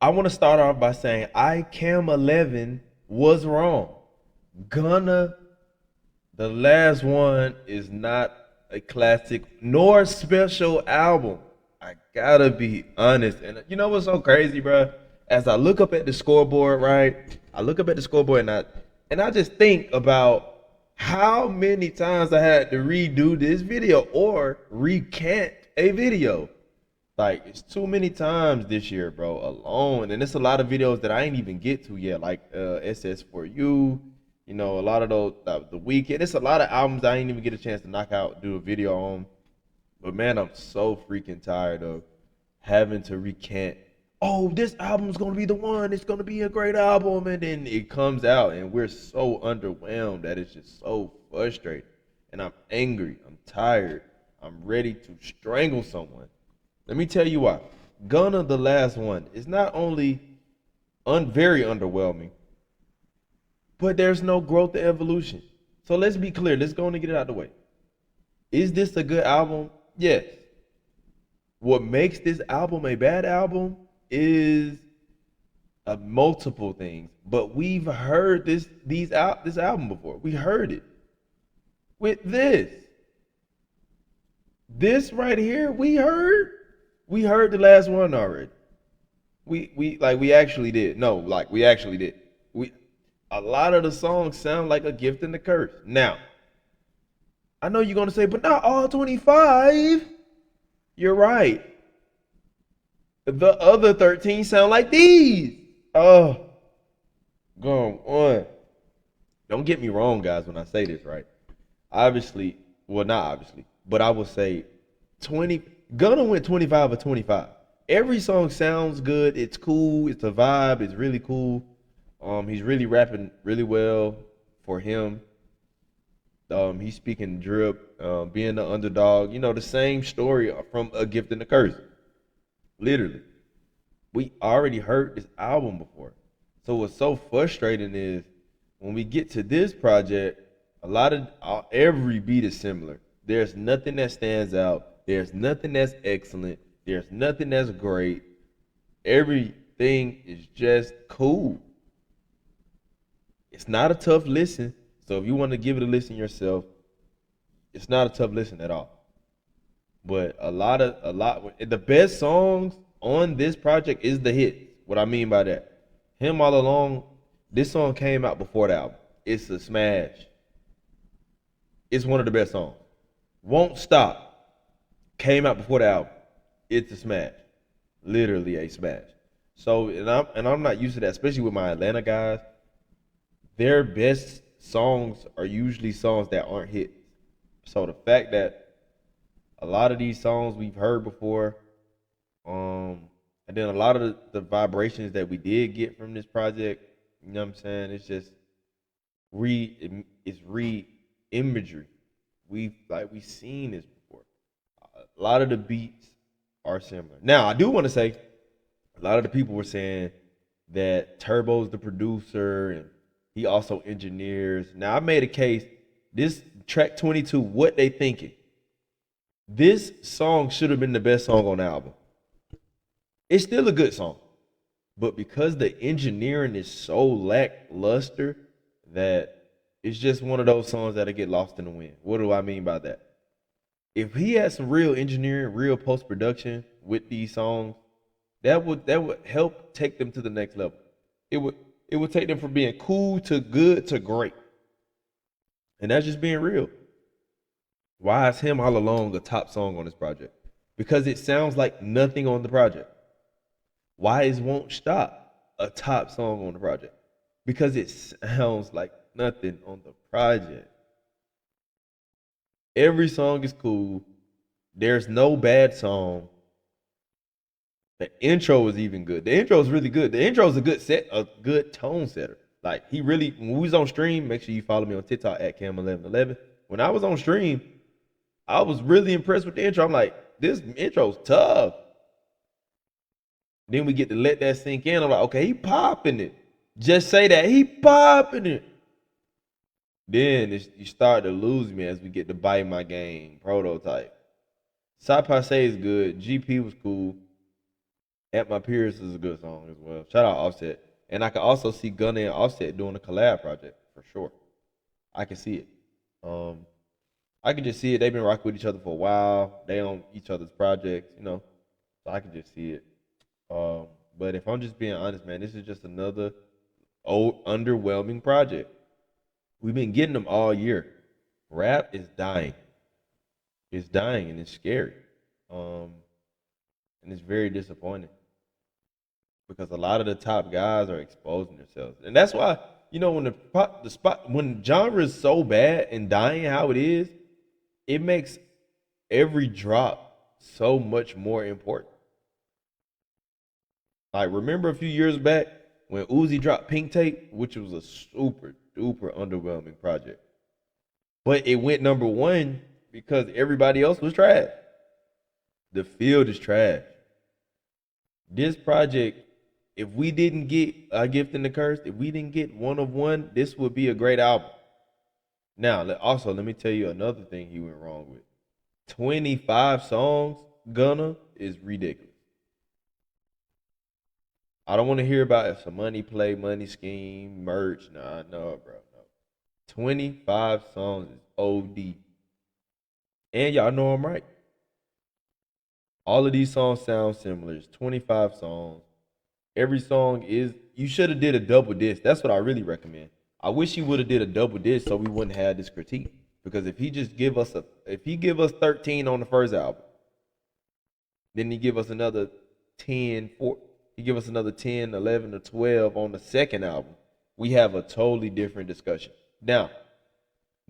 I want to start off by saying I Cam 11 was wrong. Gunna, the last one is not a classic nor special album. I gotta be honest. And you know what's so crazy, bro? As I look up at the scoreboard, right? I look up at the scoreboard and I just think about how many times I had to redo this video or recant a video. Like it's too many times this year, bro, alone. And it's a lot of videos that I ain't even get to yet, like SS for You, a lot of those the weekend. It's a lot of albums I ain't even get a chance to knock out, do a video on. But man, I'm so freaking tired of having to recant. Oh, this album's gonna be the one. It's gonna be a great album, and then it comes out, and we're so underwhelmed that it's just so frustrating. And I'm angry. I'm tired. I'm ready to strangle someone. Let me tell you why. Gunna, the last one, is not only very underwhelming, but there's no growth and evolution. So let's be clear. Let's go and get it out of the way. Is this a good album? Yes. What makes this album a bad album is multiple things. But we've heard this album before. We heard it with this. This right here, we heard. We heard the last one already. We actually did. No, like we actually did. We A lot of the songs sound like a gift and a curse. Now, I know you're gonna say, but not all 25. You're right. The other 13 sound like these. Oh, go on. Don't get me wrong, guys, when I say this, right? Obviously, well, not obviously, but I will say 20. Gunna went 25 or 25. Every song sounds good. It's cool. It's a vibe. It's really cool. He's really rapping really well for him. He's speaking drip, being the underdog. The same story from A Gift and a Curse. Literally, we already heard this album before. So what's so frustrating is when we get to this project, every beat is similar. There's nothing that stands out. There's nothing that's excellent. There's nothing that's great. Everything is just cool. It's not a tough listen. So if you want to give it a listen yourself, it's not a tough listen at all. But the best songs on this project is the hits. What I mean by that, Him All Along, this song came out before the album. It's a smash. It's one of the best songs. Won't Stop came out before the album. It's a smash. Literally a smash. So, and I'm not used to that, especially with my Atlanta guys. Their best songs are usually songs that aren't hits. So the fact that a lot of these songs we've heard before, and then a lot of the vibrations that we did get from this project, you know what I'm saying? It's just it's re-imagery. We've seen this before. A lot of the beats are similar. Now, I do want to say, a lot of the people were saying that Turbo's the producer and he also engineers. Now, I made a case. This track 22, what they thinking? This song should have been the best song on the album. It's still a good song, but because the engineering is so lackluster that it's just one of those songs that'll get lost in the wind. What do I mean by that? If he had some real engineering, real post-production with these songs, that would help take them to the next level. It would take them from being cool to good to great. And that's just being real. Why is Him All Along a top song on this project? Because it sounds like nothing on the project. Why is Won't Stop a top song on the project? Because it sounds like nothing on the project. Every song is cool. There's no bad song. The intro is even good. The intro is really good. The intro is a good tone setter. Like when we was on stream, make sure you follow me on TikTok at Cam1111. When I was on stream, I was really impressed with the intro. I'm like, this intro's tough. Then we get to let that sink in. I'm like, okay, he popping it. Just say that, he popping it. Then you start to lose me as we get to Bite My Game, Prototype. Side Passe is good. GP was cool. At My Peers is a good song as well. Shout out Offset. And I can also see Gunna and Offset doing a collab project for sure. I can see it. Um, I can just see it. They've been rocking with each other for a while. They on each other's projects, you know. So I can just see it. Um, but if I'm just being honest, man, this is just another old underwhelming project. We've been getting them all year. Rap is dying. It's dying and it's scary. Um, and it's very disappointing because a lot of the top guys are exposing themselves. And that's why, you know, when the spot when genre is so bad and dying how it is, it makes every drop so much more important. Like remember a few years back when Uzi dropped Pink Tape, which was a super duper underwhelming project. But it went number one because everybody else was trash. The field is trash. This project, if we didn't get A Gift and the Curse, if we didn't get One of One, this would be a great album. Now, also, let me tell you another thing he went wrong with. 25 songs, Gunna, is ridiculous. I don't want to hear about if some money play, money scheme, merch. Nah, no, bro, no. 25 songs is OD. And y'all know I'm right. All of these songs sound similar. It's 25 songs. Every song is you should have did a double disc. That's what I really recommend. I wish he would have did a double disc so we wouldn't have this critique. Because if he just if he give us 13 on the first album, then he give us another 10, he give us another 10, 11, or 12 on the second album, we have a totally different discussion. Now,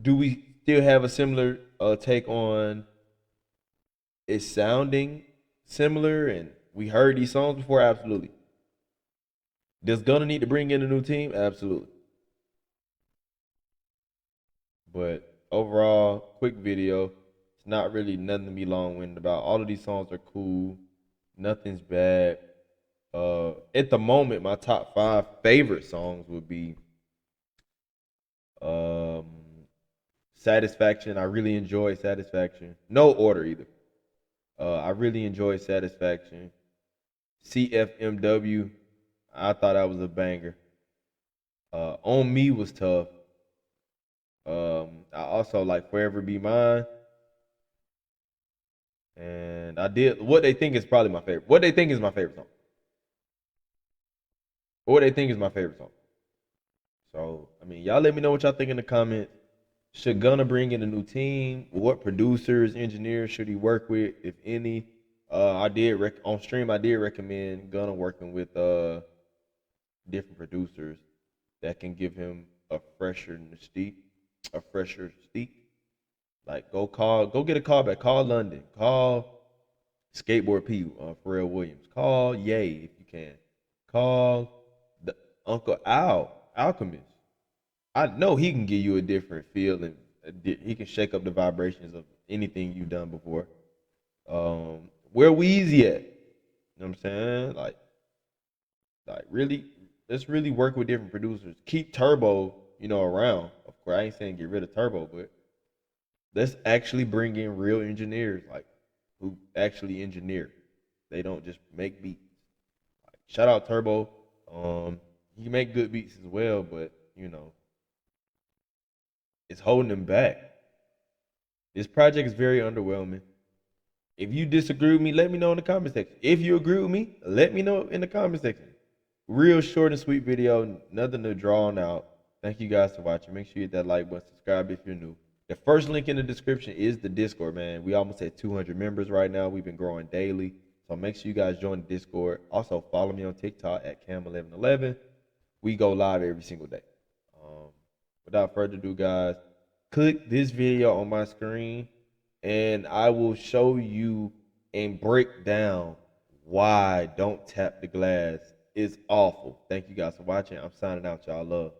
do we still have a similar take on it sounding similar and we heard these songs before? Absolutely. Does Gunna need to bring in a new team? Absolutely. But overall, quick video. It's not really nothing to be long-winded about. All of these songs are cool. Nothing's bad. At the moment, my top 5 favorite songs would be um, Satisfaction. I really enjoy Satisfaction. No order either. I really enjoy Satisfaction. CFMW. I thought that was a banger. On Me was tough. I also like Forever Be Mine. And I did What They Think is probably my favorite. What They Think is my favorite song. What They Think is my favorite song. So, I mean, y'all let me know what y'all think in the comments. Should Gunna bring in a new team? What producers, engineers should he work with, if any? On stream I did recommend Gunna working with different producers that can give him a fresher mystique, a fresher mystique. Like go get a call back. Call London. Call Skateboard P, Pharrell Williams. Call Ye if you can. Call the Uncle Al, Alchemist. I know he can give you a different feel and he can shake up the vibrations of anything you've done before. Where Weezy at? You know what I'm saying? Like really, let's really work with different producers. Keep Turbo, around. Of course, I ain't saying get rid of Turbo, but let's actually bring in real engineers, like who actually engineer. They don't just make beats. Like, shout out Turbo. He can make good beats as well, but it's holding him back. This project is very underwhelming. If you disagree with me, let me know in the comment section. If you agree with me, let me know in the comment section. Real short and sweet video, nothing to draw on out. Thank you guys for watching. Make sure you hit that like button, subscribe if you're new. The first link in the description is the Discord, man. We almost at 200 members right now. We've been growing daily. So make sure you guys join the Discord. Also, follow me on TikTok at Cam1111. We go live every single day. Without further ado, guys, click this video on my screen, and I will show you and break down why Don't Tap the Glass is awful. Thank you guys for watching. I'm signing out. Y'all love.